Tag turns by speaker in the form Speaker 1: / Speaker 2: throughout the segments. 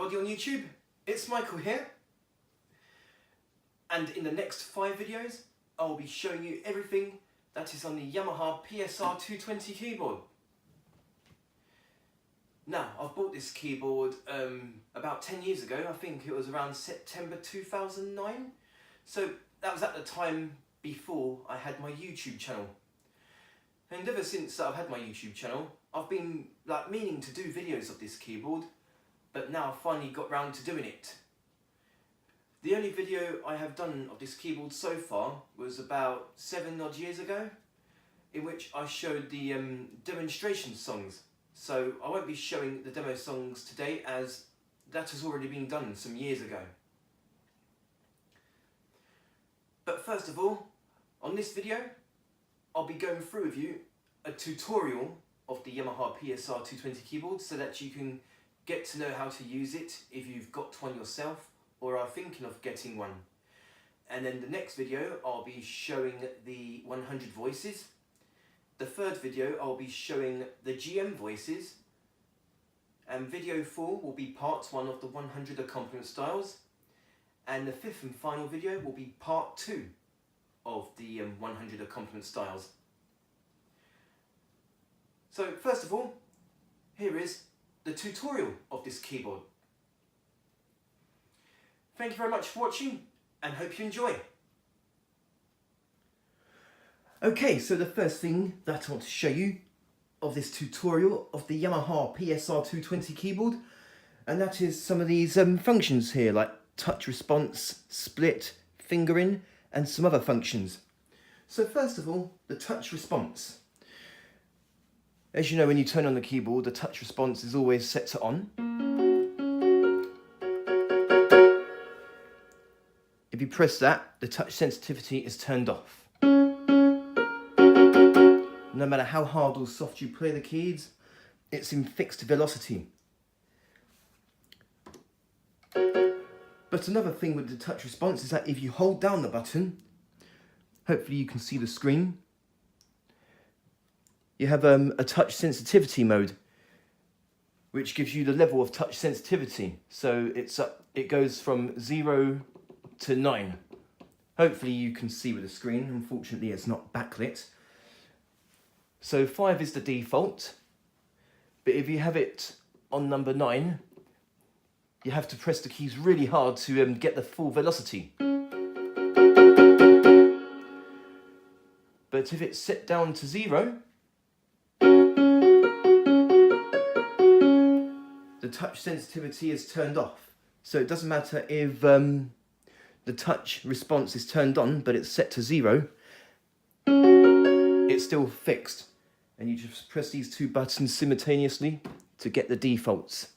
Speaker 1: everybody on YouTube, it's Michael here, and in the next 5 videos I'll be showing you everything that is on the Yamaha PSR-220 keyboard. Now, I've bought this keyboard about 10 years ago. I think it was around September 2009, so that was at the time before I had my YouTube channel. And ever since I've had my YouTube channel, I've been meaning to do videos of this keyboard, but now I've finally got round to doing it. The only video I have done of this keyboard so far was about 7 odd years ago, in which I showed the demonstration songs. So I won't be showing the demo songs today, as that has already been done some years ago. But first of all, on this video, I'll be going through with you a tutorial of the Yamaha PSR-220 keyboard so that you can get to know how to use it if you've got one yourself or are thinking of getting one. And then the next video I'll be showing the 100 voices. The third video I'll be showing the GM voices. And video 4 will be part 1 of the 100 accompaniment styles. And the 5th and final video will be part 2 of the 100 accompaniment styles. So first of all, here is the tutorial of this keyboard. Thank you very much for watching and hope you enjoy. Okay, so the first thing that I want to show you of this tutorial of the Yamaha PSR-220 keyboard, and that is some of these functions here, like touch response, split, fingering, and some other functions. So first of all, the touch response. As you know, when you turn on the keyboard, the touch response is always set to on. If you press that, the touch sensitivity is turned off. No matter how hard or soft you play the keys, it's in fixed velocity. But another thing with the touch response is that if you hold down the button, hopefully you can see the screen, you have a touch sensitivity mode, which gives you the level of touch sensitivity. So it goes from 0 to 9. Hopefully you can see with the screen. Unfortunately, it's not backlit. So 5 is the default, but if you have it on number 9, you have to press the keys really hard to get the full velocity. But if it's set down to 0, the touch sensitivity is turned off. So it doesn't matter if the touch response is turned on, but it's set to 0, it's still fixed. And you just press these 2 buttons simultaneously to get the defaults.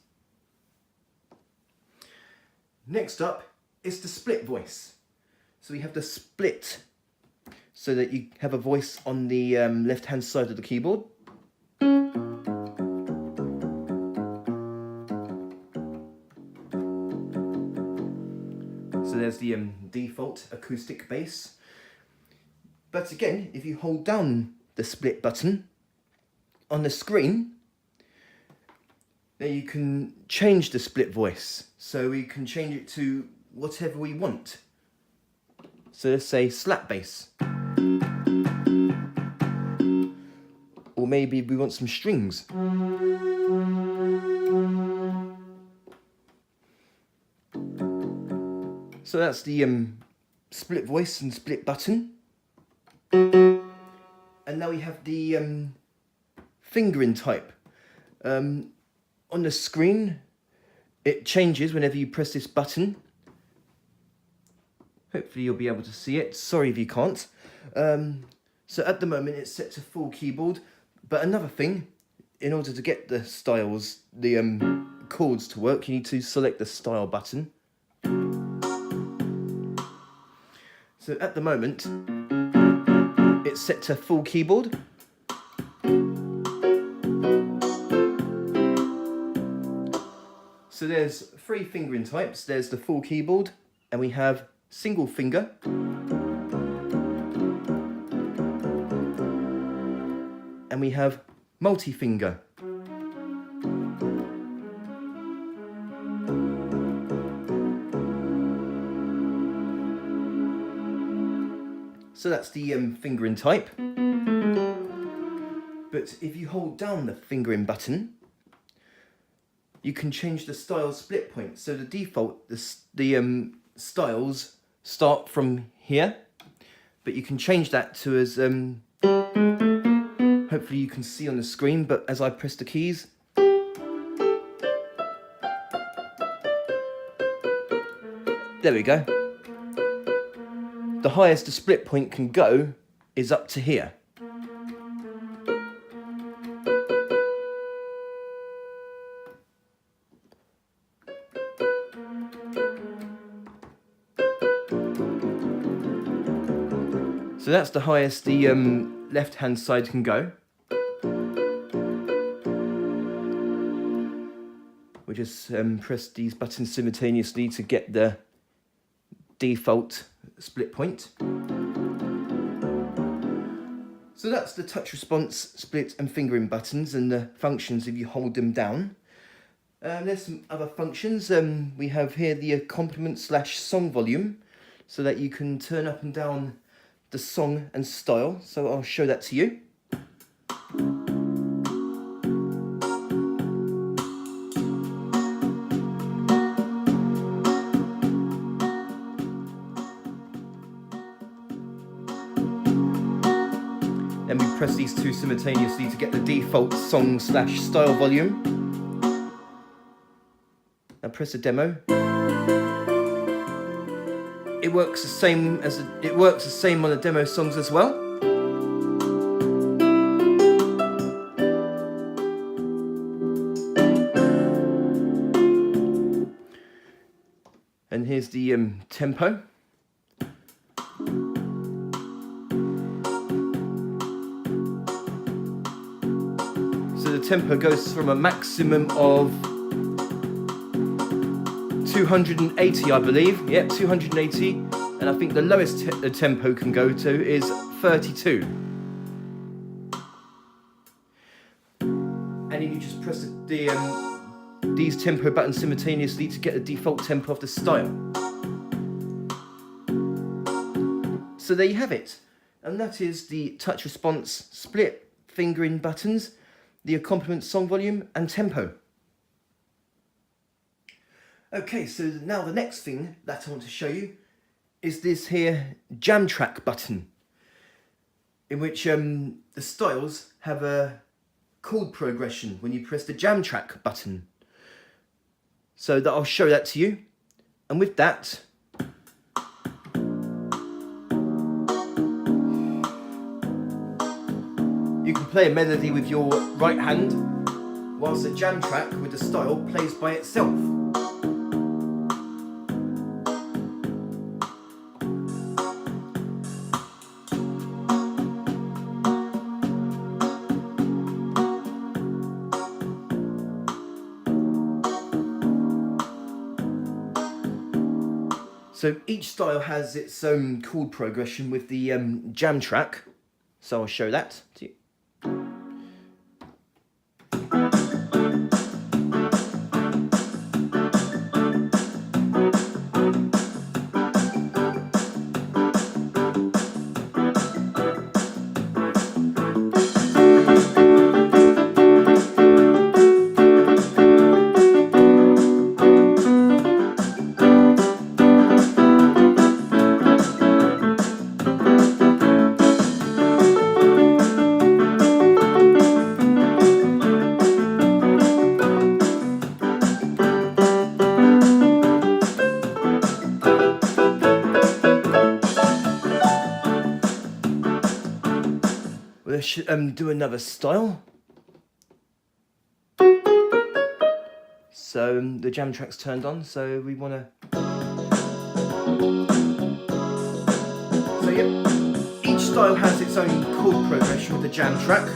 Speaker 1: Next up is the split voice. So we have the split, so that you have a voice on the left hand side of the keyboard. So there's the default acoustic bass. But again, if you hold down the split button on the screen, then you can change the split voice. So we can change it to whatever we want. So let's say slap bass. Or maybe we want some strings. So that's the split voice and split button. And now we have the fingering type. On the screen, it changes whenever you press this button. Hopefully you'll be able to see it. Sorry if you can't. So at the moment it's set to full keyboard. But another thing, in order to get the styles, the chords to work, you need to select the style button. So at the moment, it's set to full keyboard. So there's 3 fingering types. There's the full keyboard, and we have single finger, and we have multi-finger. So that's the fingering type. But if you hold down the fingering button, you can change the style split point. So the default, the styles start from here, but you can change that to as, hopefully you can see on the screen, but as I press the keys, there we go. The highest the split point can go is up to here. So that's the highest the left hand side can go. We'll just press these buttons simultaneously to get the default split point. So that's the touch response, split and fingering buttons and the functions if you hold them down. There's some other functions. We have here the accompaniment / song volume, so that you can turn up and down the song and style. So I'll show that to you. Then we press these two simultaneously to get the default song / style volume. Now press the demo. It works the same on the demo songs as well. And here's the tempo. So the tempo goes from a maximum of 280, I believe. Yep, 280. And I think the lowest the tempo can go to is 32. And then you just press these tempo buttons simultaneously to get the default tempo of the style. So there you have it. And that is the touch response, split, fingering buttons, the accompaniment song volume and tempo. Okay, so now the next thing that I want to show you is this here jam track button, in which the styles have a chord progression when you press the jam track button. So that I'll show that to you. And with that, you can play a melody with your right hand, whilst the jam track with the style plays by itself. So each style has its own chord progression with the jam track. So I'll show that to you. We'll do another style. So the jam track's turned on, so we want to... So yeah, each style has its own chord progression with the jam track.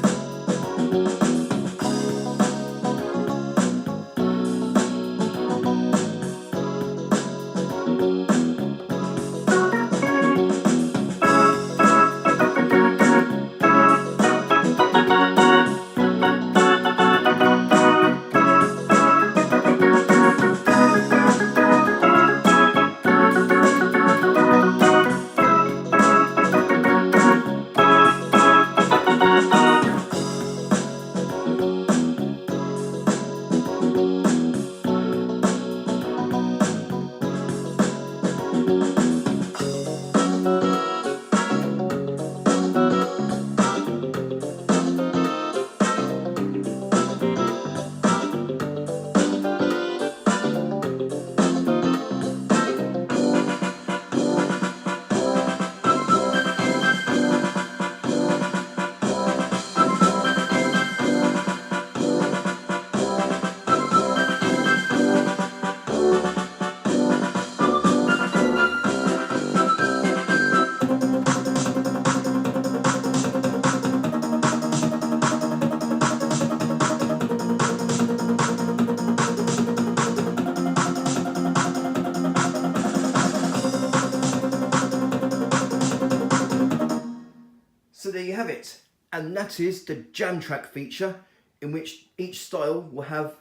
Speaker 1: So there you have it, and that is the jam track feature, in which each style will have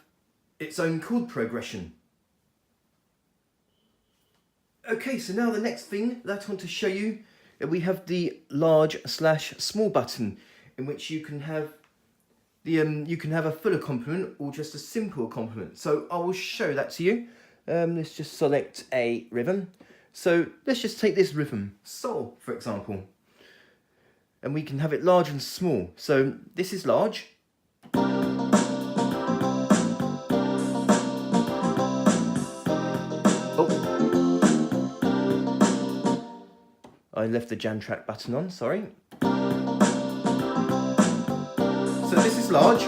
Speaker 1: its own chord progression. Okay, so now the next thing that I want to show you, we have the large/small button, in which you can have a full accompaniment or just a simple accompaniment. So I will show that to you. Let's just select a rhythm. So let's just take this rhythm, sol, for example, and we can have it large and small. So this is large. Oh, I left the jam track button on, sorry. So this is large,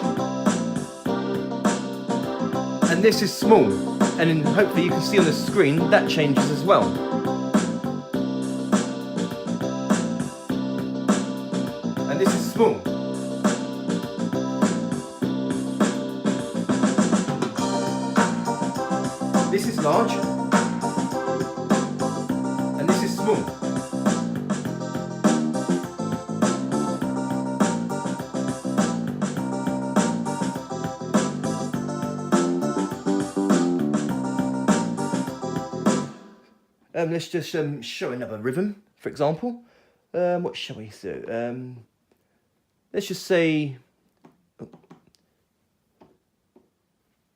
Speaker 1: and this is small, and then hopefully you can see on the screen that changes as well. And this is small. This is large, and this is small. Let's just show another rhythm, for example. What shall we do? Let's just say, oh,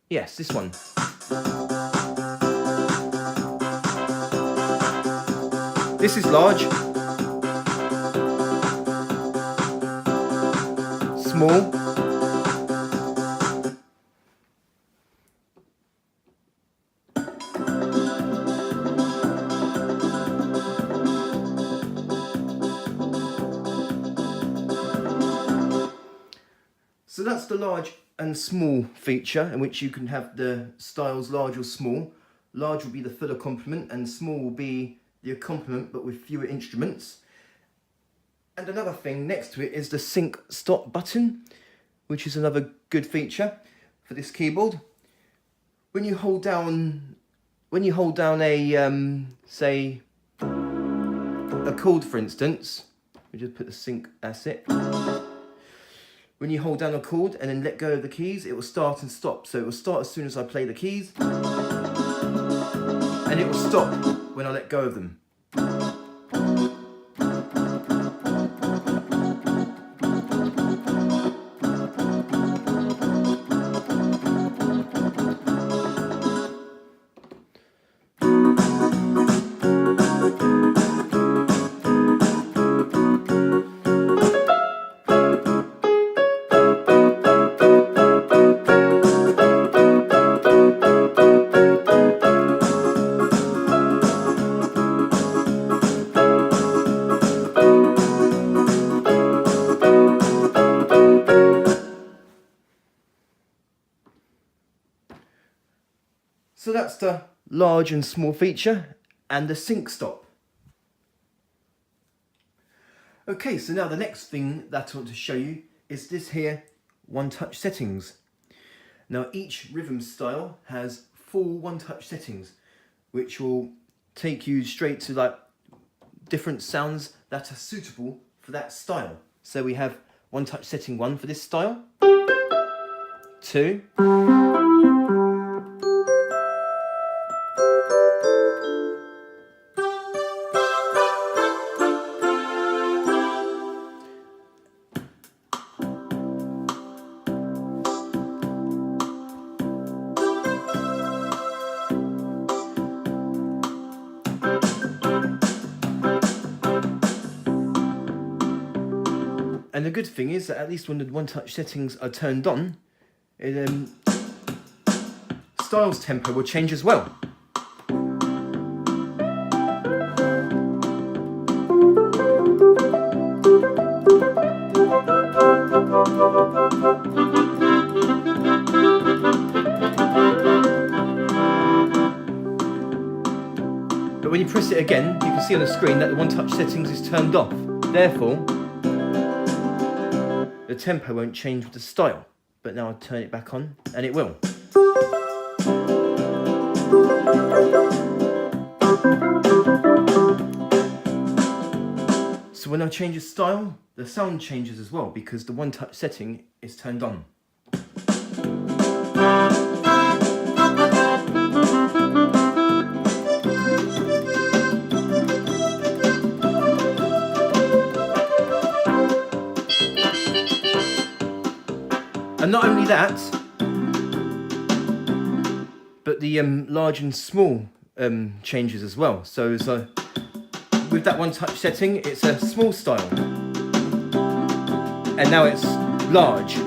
Speaker 1: yes, this one. This is large, small, so that's the large and small feature, in which you can have the styles large or small. Large will be the full accompaniment, and small will be the accompaniment but with fewer instruments. And another thing next to it is the sync stop button, which is another good feature for this keyboard. When you hold down a say a chord, for instance, we just put the sync, that's it. When you hold down a chord and then let go of the keys, it will start and stop. So it will start as soon as I play the keys, and it will stop when I let go of them. So that's the large and small feature and the sync stop. Okay, so now the next thing that I want to show you is this here one-touch settings. Now each rhythm style has 4 one-touch settings, which will take you straight to like different sounds that are suitable for that style. So we have one-touch setting 1 for this style, 2, and the good thing is that at least when the one-touch settings are turned on, styles tempo will change as well. But when you press it again, you can see on the screen that the one-touch settings is turned off. Therefore, the tempo won't change with the style. But now I'll turn it back on, and it will. So when I change the style, the sound changes as well because the one touch setting is turned on. And not only that, but the large and small changes as well. So with that one touch setting, it's a small style. And now it's large.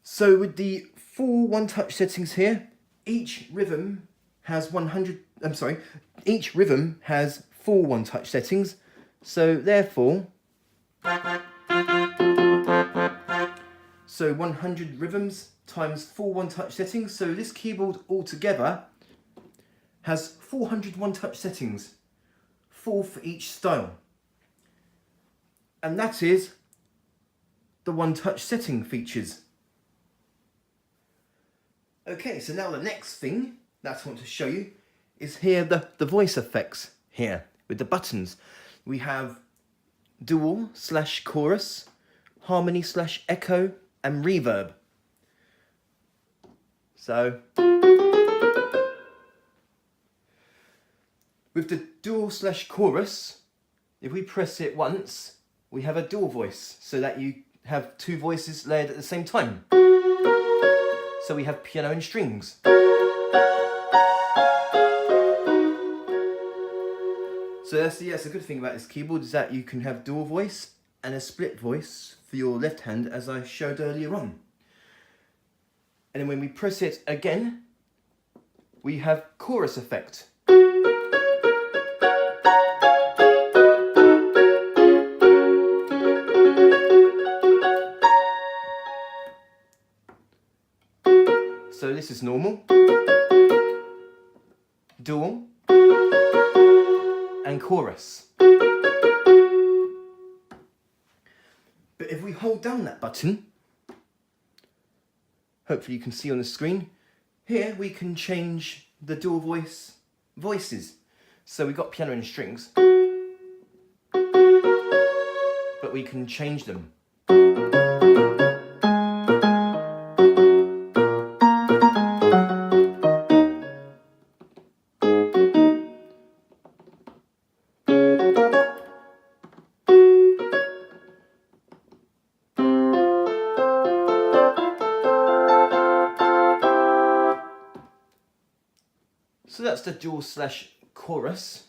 Speaker 1: So with the 4 one-touch settings here, each rhythm has each rhythm has 4 one-touch settings. So therefore, 100 rhythms times 4 one-touch settings. So this keyboard altogether has 400 one-touch settings, 4 for each style. And that is the one-touch setting features. Okay, so now the next thing that I want to show you is here the voice effects here with the buttons. We have dual / chorus, harmony / echo, and reverb. So with the dual / chorus, if we press it once, we have a dual voice, so that you have 2 voices layered at the same time. So we have piano and strings. So that's a good thing about this keyboard, is that you can have dual voice and a split voice for your left hand, as I showed earlier on. And then when we press it again, we have chorus effect. So this is normal, dual, and chorus. But if we hold down that button, hopefully you can see on the screen, here we can change the dual voices. So we've got piano and strings, but we can change them. So that's the dual / chorus.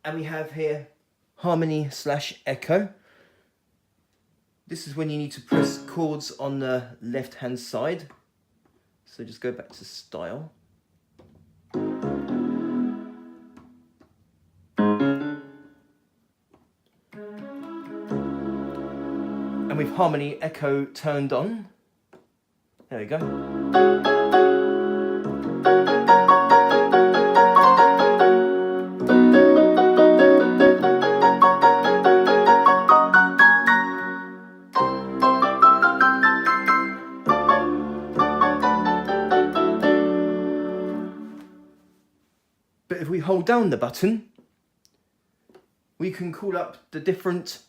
Speaker 1: And we have here harmony / echo. This is when you need to press chords on the left hand side. So just go back to style. And with harmony echo turned on, there we go. But if we hold down the button, we can call up the different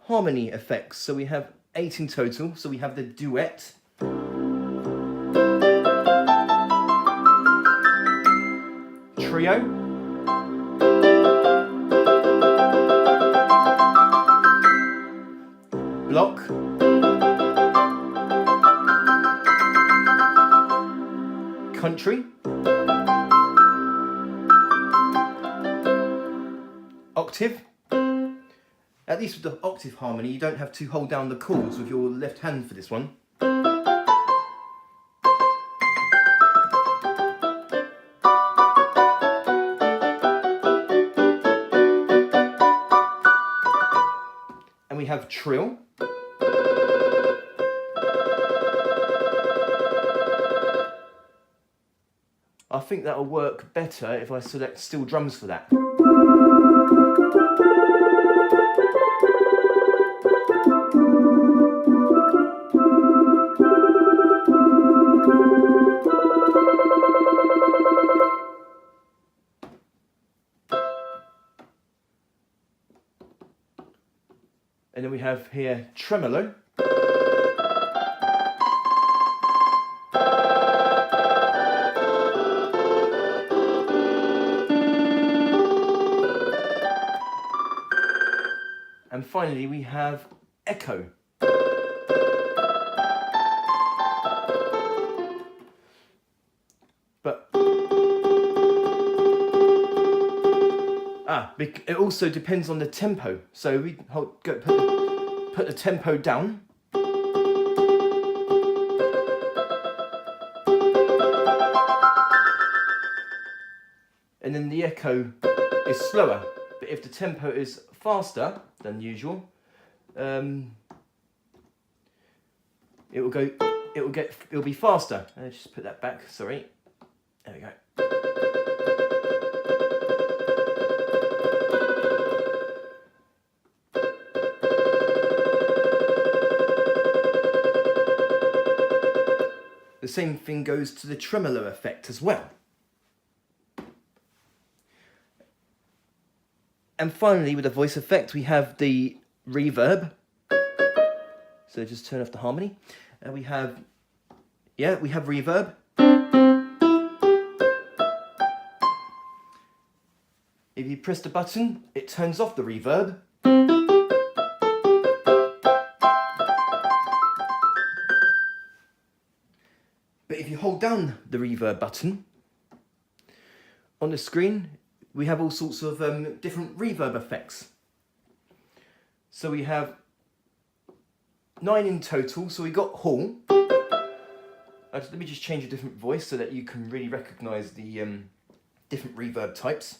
Speaker 1: harmony effects. So we have 8 in total. So we have the duet, trio, block, country, octave. At least with the octave harmony, you don't have to hold down the chords with your left hand for this one. have trill. I think that'll work better if I select steel drums for that. And then we have here tremolo. And finally we have echo. But it also depends on the tempo. So we put the tempo down. And then the echo is slower. But if the tempo is faster than usual, it'll be faster. Let's just put that back, sorry. There we go. The same thing goes to the tremolo effect as well. And finally, with the voice effect, we have the reverb. So just turn off the harmony. And we have reverb. If you press the button, it turns off the reverb. But if you hold down the reverb button on the screen, we have all sorts of different reverb effects. So we have 9 in total. So we got hall. Let me just change a different voice so that you can really recognise the different reverb types.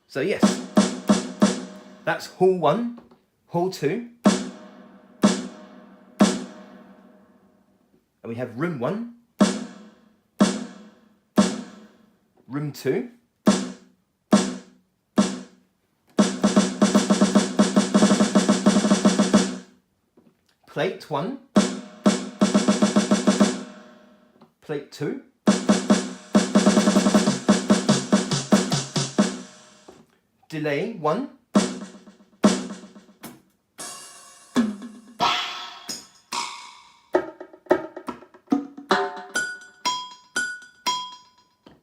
Speaker 1: So yes, that's hall 1, hall 2, and we have room 1, room 2, plate 1, plate 2, delay 1,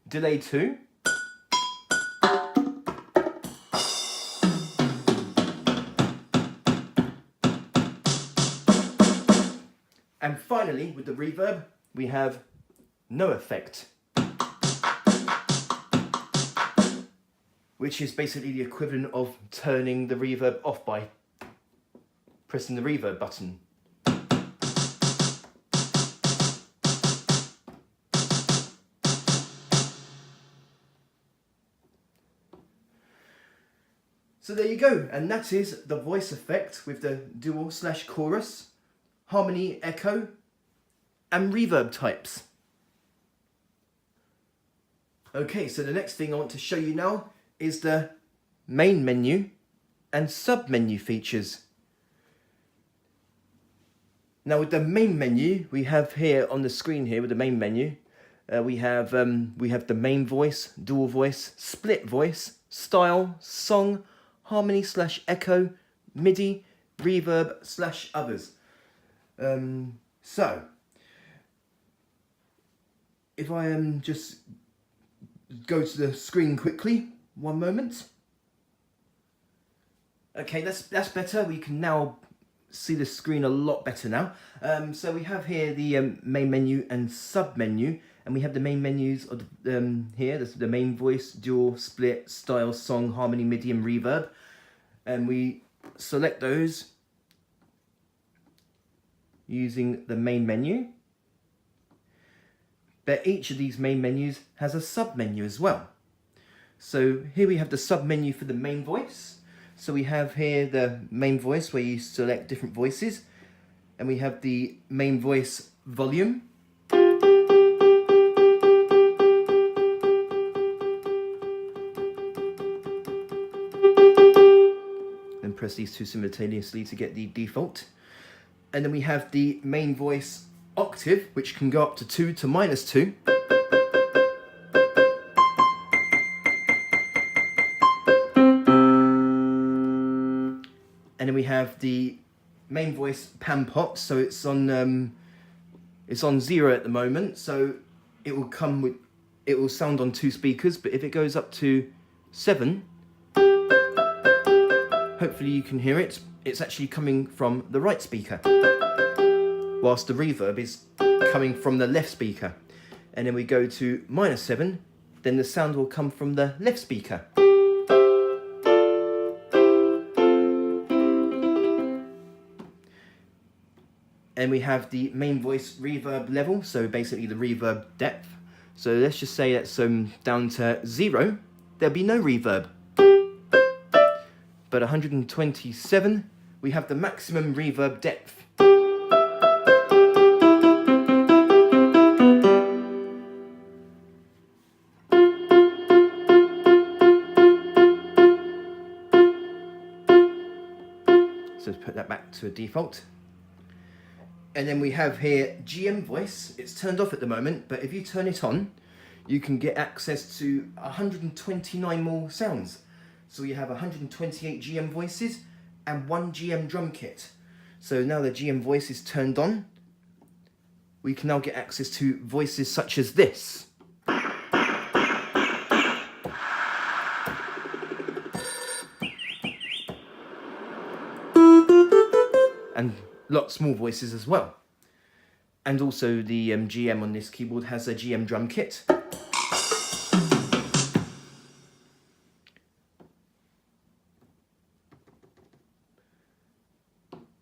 Speaker 1: delay 2, and finally with the reverb we have no effect, which is basically the equivalent of turning the reverb off by pressing the reverb button. So there you go, and that is the voice effect with the dual/chorus, harmony, echo, and reverb types. Okay, so the next thing I want to show you now is the main menu and sub-menu features. Now with the main menu, we have here on the screen here with the main menu, we have the main voice, dual voice, split voice, style, song, harmony/echo, MIDI, reverb/others. So if I just go to the screen quickly, one moment. Okay, that's better. We can now see the screen a lot better now. So we have here the main menu and sub menu, and we have the main menus of here. This is the main voice, dual, split, style, song, harmony, MIDI, and reverb, and we select those. using the main menu. But each of these main menus has a sub menu as well. So here we have the sub menu for the main voice. So we have here the main voice where you select different voices, and we have the main voice volume. Then press these two simultaneously to get the default. And then we have the main voice octave, which can go up to 2 to -2. And then we have the main voice pan pot, so it's on 0 at the moment, so it will sound on 2 speakers, but if it goes up to 7, hopefully you can hear it. It's actually coming from the right speaker, whilst the reverb is coming from the left speaker. And then we go to -7, then the sound will come from the left speaker. And we have the main voice reverb level, so basically the reverb depth. So let's just say that's down to 0, there'll be no reverb. But 127, we have the maximum reverb depth. So let's put that back to a default. And then we have here GM voice. It's turned off at the moment, but if you turn it on, you can get access to 129 more sounds. So you have 128 GM voices and 1 GM drum kit. So now the GM voice is turned on, we can now get access to voices such as this. And lots more voices as well. And also the GM on this keyboard has a GM drum kit.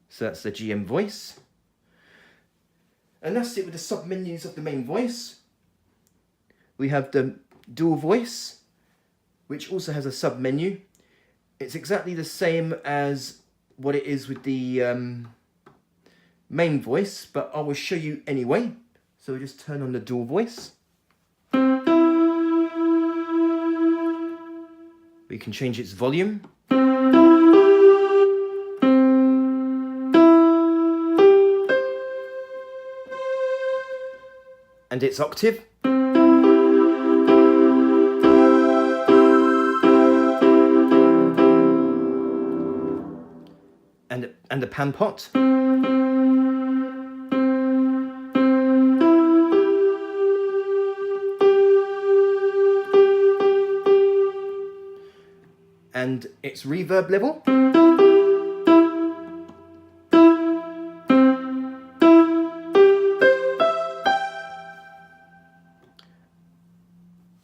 Speaker 1: So that's the GM voice. And that's it with the sub-menus of the main voice. We have the dual voice, which also has a sub-menu. It's exactly the same as what it is with the main voice, but I will show you anyway. So we just turn on the dual voice. We can change its volume. And its octave. And the pan pot. And its reverb level.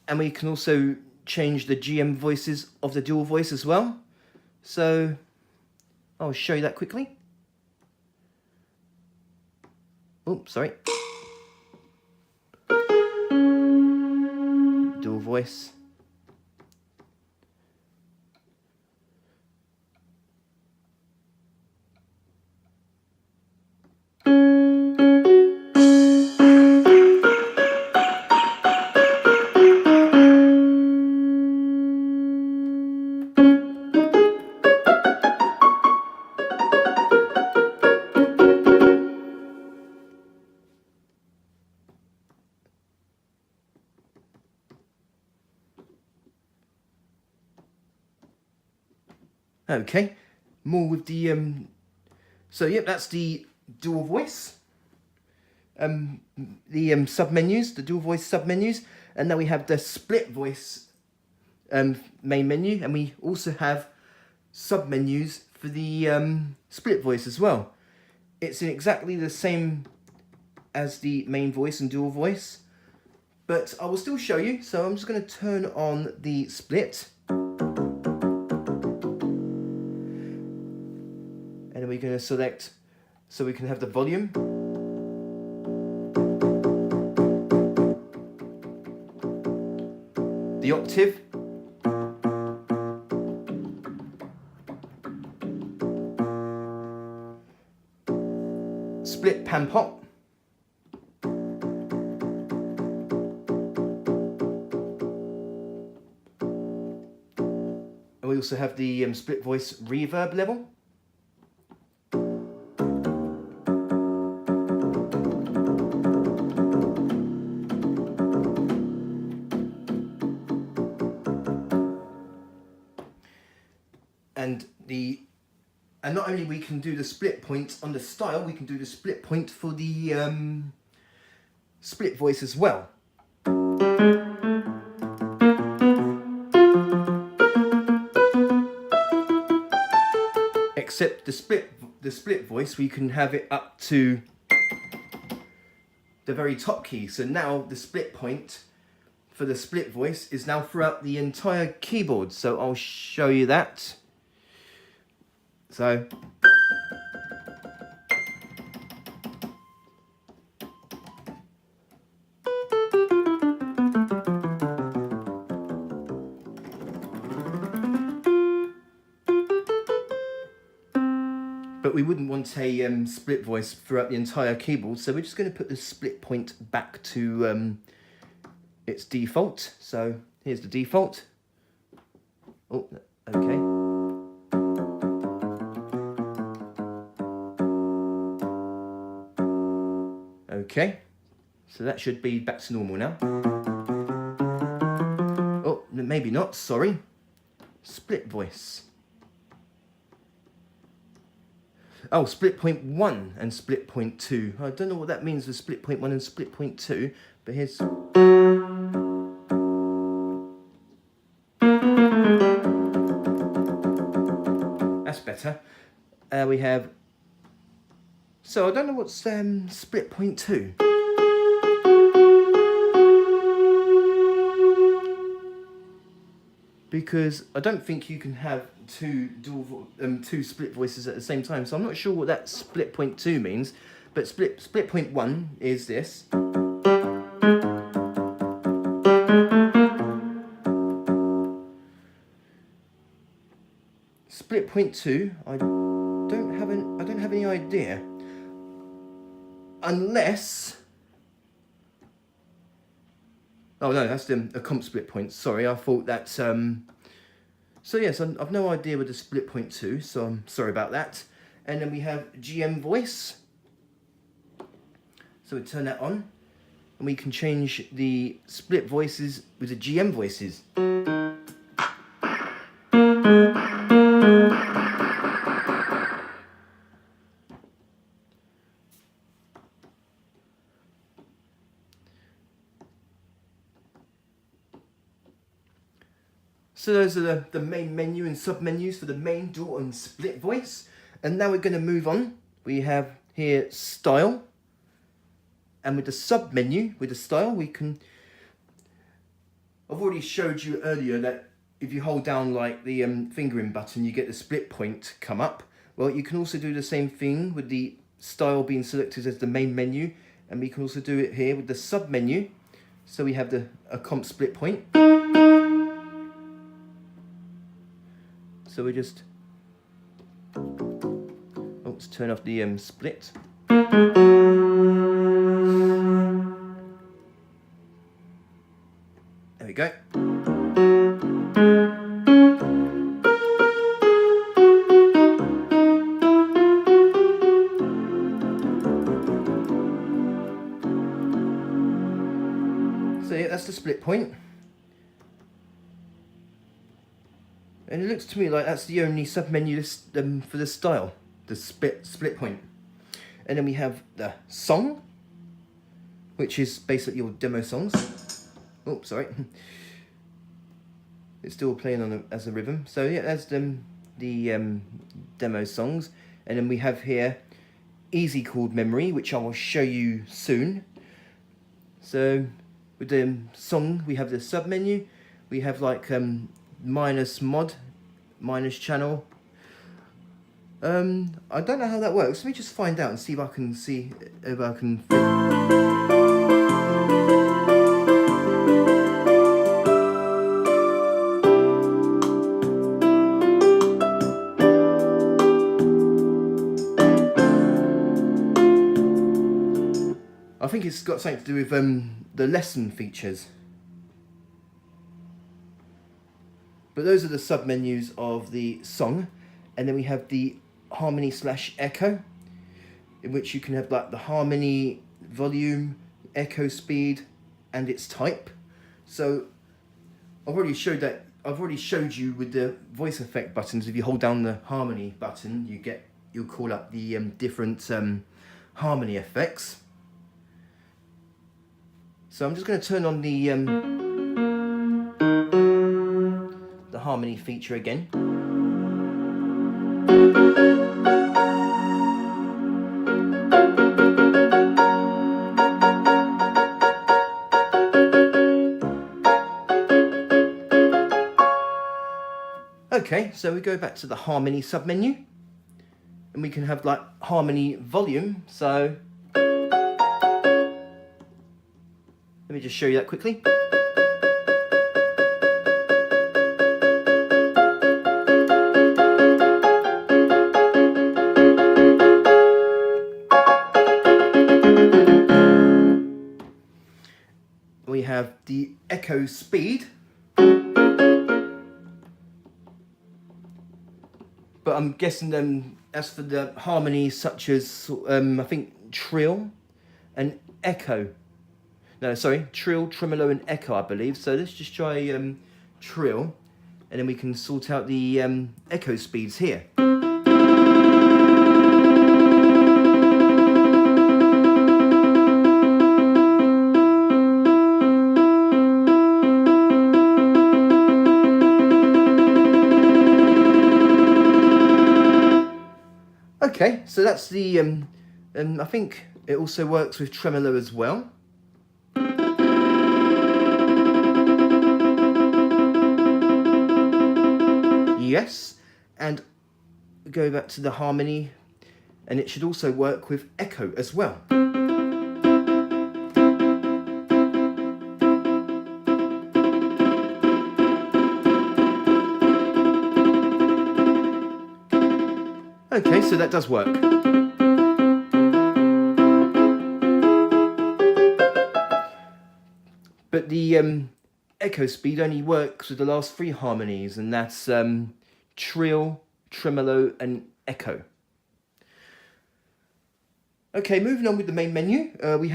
Speaker 1: And we can also change the GM voices of the dual voice as well. So I'll show you that quickly. Oh, sorry. Dual voice. Okay, more with the so yep, that's the dual voice, the sub-menus, the dual voice sub-menus, and now we have the split voice main menu, and we also have sub-menus for the split voice as well. It's in exactly the same as the main voice and dual voice, but I will still show you. So I'm just going to turn on the split. And then we're going to select So we can have the volume. The octave. Split pan pop. And we also have the split voice reverb level. And not only we can do the split point on the style, we can do the split point for the split voice as well. Except the split voice, we can have it up to the very top key. So now the split point for the split voice is now throughout the entire keyboard. So I'll show you that. So but we wouldn't want a split voice throughout the entire keyboard, so we're just going to put the split point back to its default. So here's the default. Oh, okay. Okay, so that should be back to normal now. Oh, maybe not, sorry. Split voice. Oh, split point 1 and split point 2. I don't know what that means with split point 1 and split point 2, but here's... That's better. We have... So I don't know what's split point 2. Because I don't think you can have two split voices at the same time. So I'm not sure what that split point 2 means. But split point 1 is this. Split point 2, I don't have any idea. Unless, oh no, that's a comp split point. Sorry, I thought that. So yes, I've no idea with the split point 2, so I'm sorry about that. And then we have GM voice. So we turn that on, and we can change the split voices with the GM voices. So those are the main menu and sub-menus for the main, dual and split voice. And now we're going to move on. We have here style. And with the sub-menu, with the style, we can... I've already showed you earlier that if you hold down like the fingering button, you get the split point come up. Well, you can also do the same thing with the style being selected as the main menu. And we can also do it here with the sub-menu. So we have a comp split point. So we just, let's turn off the split. There we go. So yeah, that's the split point. And it looks to me like that's the only sub-menu for the style, the split point. And then we have the song, which is basically your demo songs. Oh, sorry. It's still playing on as a rhythm. So yeah, that's the demo songs. And then we have here easy chord memory, which I will show you soon. So with the song, we have the sub-menu. We have like minus mod, minus channel, I don't know how that works. Let me just find out and see if I can I think it's got something to do with the lesson features. But those are the sub-menus of the song. And then we have the harmony/echo, in which you can have like the harmony volume, echo speed, and its type. So I've already showed you with the voice effect buttons. If you hold down the harmony button, you'll call up the different harmony effects. So I'm just going to turn on the harmony feature again. Okay, so we go back to the harmony submenu, and we can have like harmony volume. So let me just show you that quickly. We have the echo speed. But I'm guessing as for the harmonies such as I think trill and echo. No, sorry, trill, tremolo and echo, I believe. So let's just try trill, and then we can sort out the echo speeds here. Okay, so that's the, I think it also works with tremolo as well. Yes, and go back to the harmony, and it should also work with echo as well. Okay, so that does work. But the echo speed only works with the last three harmonies, and that's trill, tremolo and echo. Okay, moving on with the main menu. We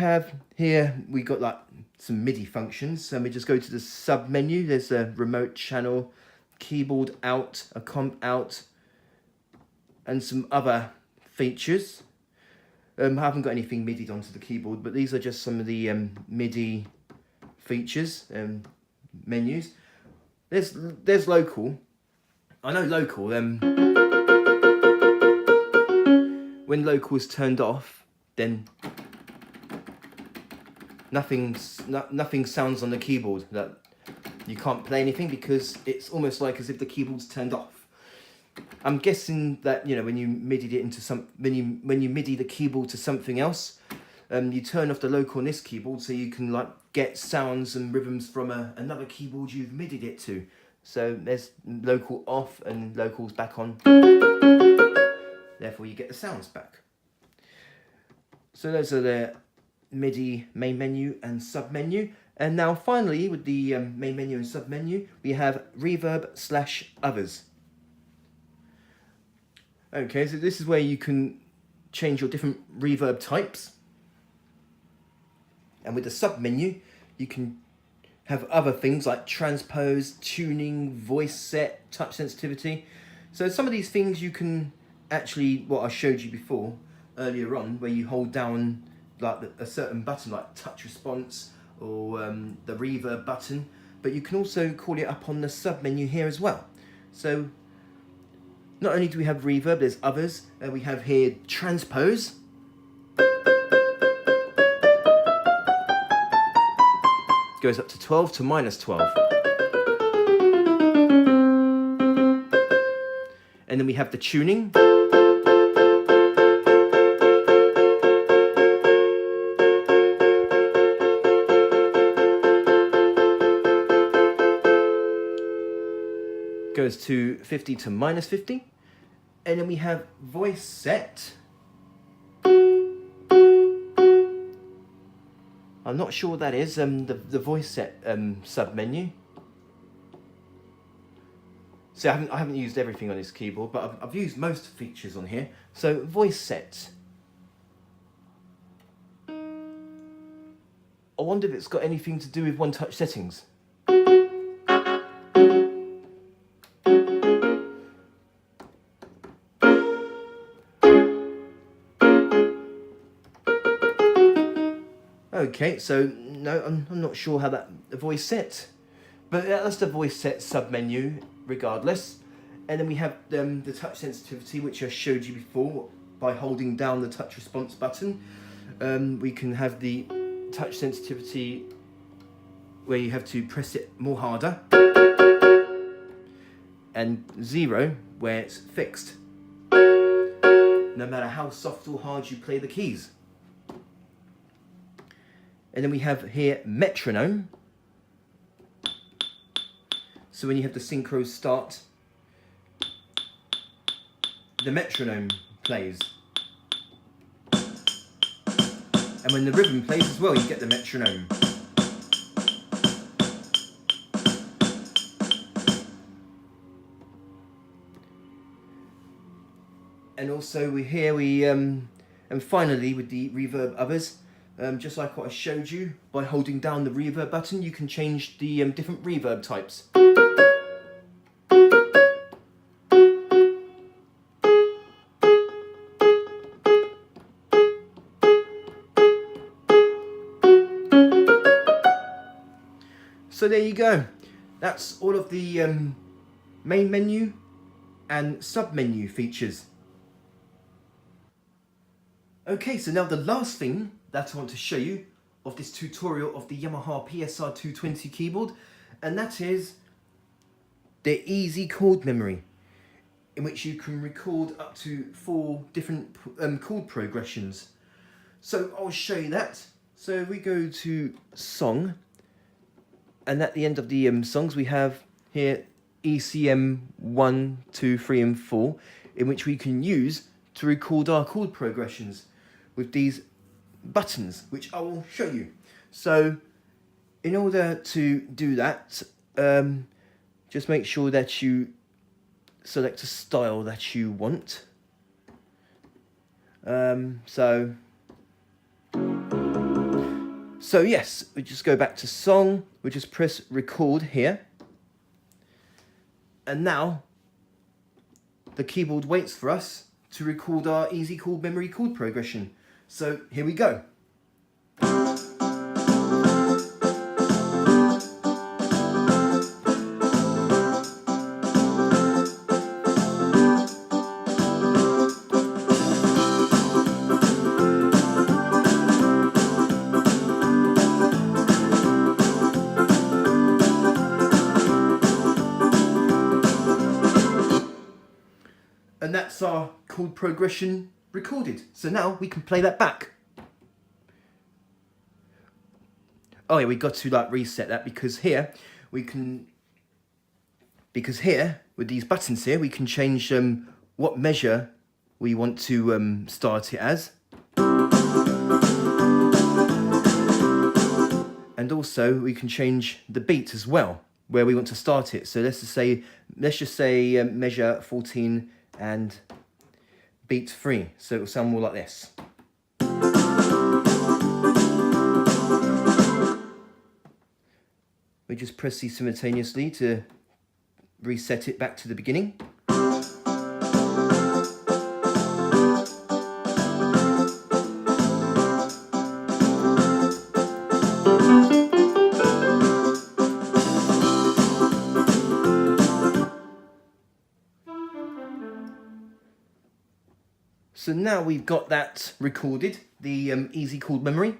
Speaker 1: got like some MIDI functions, and we just go to the sub menu. There's a remote channel, keyboard out, a comp out, and some other features. I haven't got anything MIDI'd onto the keyboard, but these are just some of the MIDI features, menus. There's local. I know local. When local is turned off, then nothing sounds on the keyboard. That you can't play anything because it's almost like as if the keyboard's turned off. I'm guessing that when you MIDI'd it into when you MIDI the keyboard to something else, you turn off the local on this keyboard so you can like get sounds and rhythms from another keyboard you've MIDI'd it to. So there's local off and local's back on. Therefore you get the sounds back. So those are the MIDI main menu and sub menu. And now finally with the main menu and sub menu, we have reverb/others. Okay, so this is where you can change your different reverb types. And with the sub menu, you can have other things like transpose, tuning, voice set, touch sensitivity. So some of these things you can actually, what I showed you before, earlier on, where you hold down like a certain button like touch response or the reverb button, but you can also call it up on the sub menu here as well. So not only do we have reverb, there's others. We have here transpose. Goes up to 12 to -12. And then we have the tuning. goes to 50 to -50. And then we have voice set. I'm not sure what that is, the voice set sub menu. So I haven't used everything on this keyboard, but I've used most features on here. So voice set. I wonder if it's got anything to do with one touch settings. Okay, so no, I'm not sure how the voice set, but that's the voice set sub menu regardless. And then we have the touch sensitivity, which I showed you before. By holding down the touch response button, we can have the touch sensitivity where you have to press it more harder, and 0 where it's fixed, no matter how soft or hard you play the keys. And then we have here metronome. So when you have the synchro start, the metronome plays. And when the rhythm plays as well, you get the metronome. And also and finally with the reverb others, just like what I showed you, by holding down the reverb button, you can change the different reverb types. So there you go. That's all of the main menu and sub-menu features. Okay, so now the last thing that I want to show you of this tutorial of the Yamaha PSR-220 keyboard, and that is the easy chord memory, in which you can record up to 4 different chord progressions. So I'll show you that. So we go to song, and at the end of the songs we have here ECM 1, 2, 3 and 4, in which we can use to record our chord progressions with these buttons, which I will show you. So in order to do that, just make sure that you select a style that you want. So yes, we just go back to song, we just press record here, and now the keyboard waits for us to record our easy chord memory chord progression. So here we go. And that's our chord progression recorded. So now we can play that back. Oh yeah, we got to reset that because here with these buttons here we can change what measure we want to start it as. And also we can change the beat as well, where we want to start it. So let's just say measure 14 and beat 3, so it will sound more like this. We just press these simultaneously to reset it back to the beginning. So now we've got that recorded, the easy chord memory.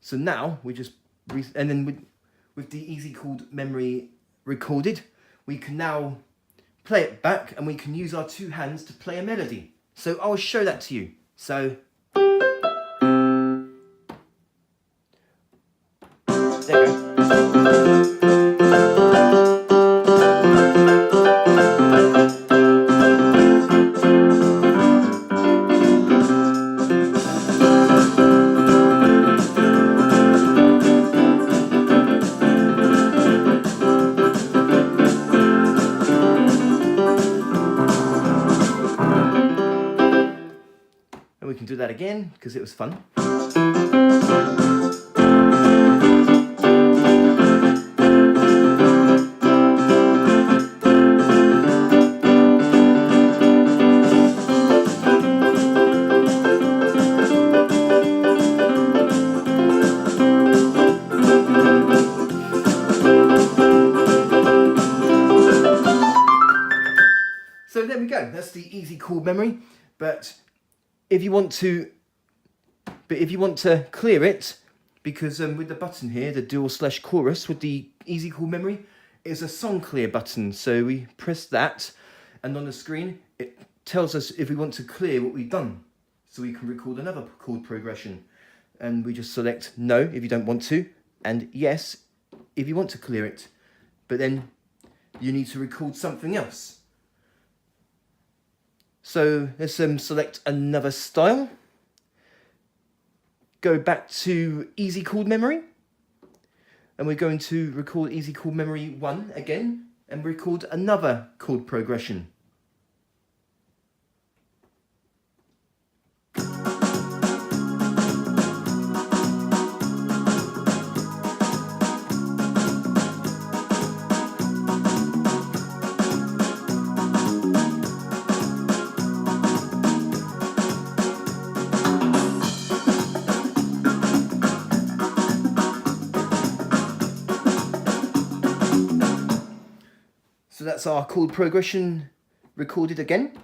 Speaker 1: So now we just, and then with the easy chord memory recorded, we can now play it back and we can use our 2 hands to play a melody. So I'll show that to you. So there you go. that again because it was fun. So there we go, that's the easy chord memory. But if you want to clear it, because with the button here, the dual/chorus with the easy chord memory is a song clear button. So we press that, and on the screen it tells us if we want to clear what we've done. So we can record another chord progression, and we just select no if you don't want to, and yes if you want to clear it. But then you need to record something else. So let's select another style. Go back to easy chord memory. And we're going to record easy chord memory 1 again and record another chord progression. So that's our chord progression recorded again.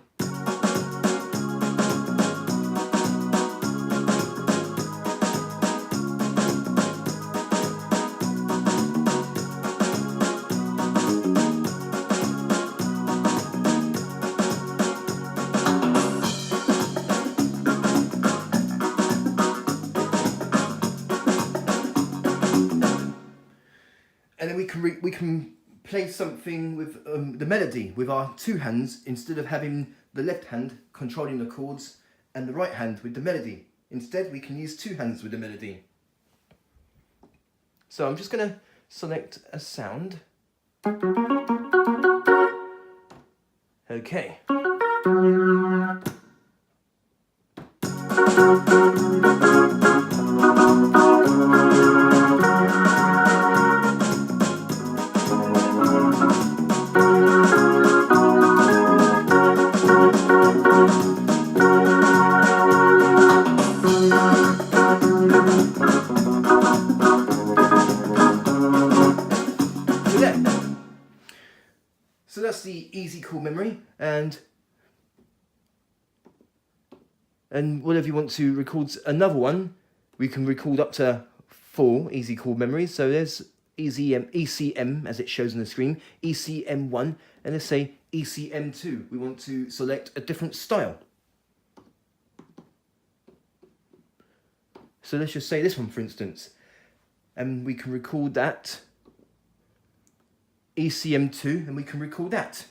Speaker 1: And then we can play something with the melody with our two hands, instead of having the left hand controlling the chords and the right hand with the melody. Instead, we can use two hands with the melody. So I'm just going to select a sound. Okay. So that's the easy chord memory, and whatever you want to record another one, we can record up to 4 easy chord memories. So there's ECM as it shows on the screen, ECM1, and let's say ECM2. We want to select a different style. So let's just say this one, for instance, and we can record that. ECM2, and we can record that.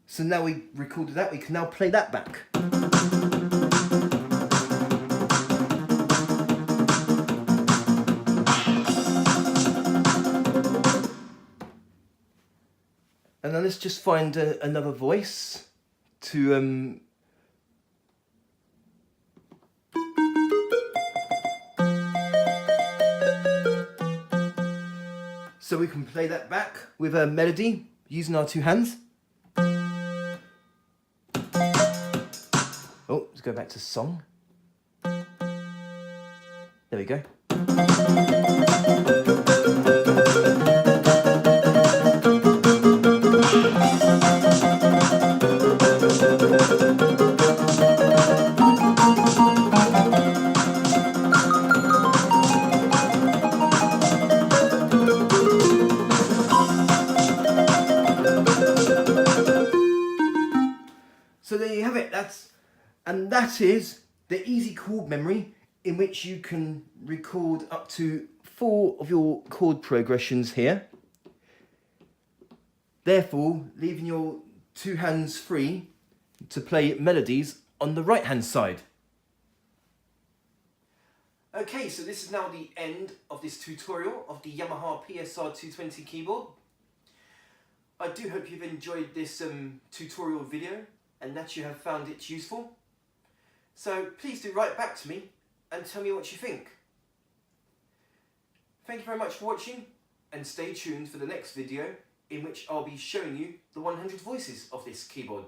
Speaker 1: So now we recorded that, we can now play that back. And then let's just find another voice to so we can play that back with a melody using our two hands. Oh, let's go back to song. There we go. So there you have it. That is the easy chord memory in which you can record up to 4 of your chord progressions here, therefore leaving your 2 hands free to play melodies on the right hand side. Okay, so this is now the end of this tutorial of the Yamaha PSR-220 keyboard. I do hope you've enjoyed this tutorial video and that you have found it useful. So please do write back to me and tell me what you think. Thank you very much for watching, and stay tuned for the next video in which I'll be showing you the 100 voices of this keyboard.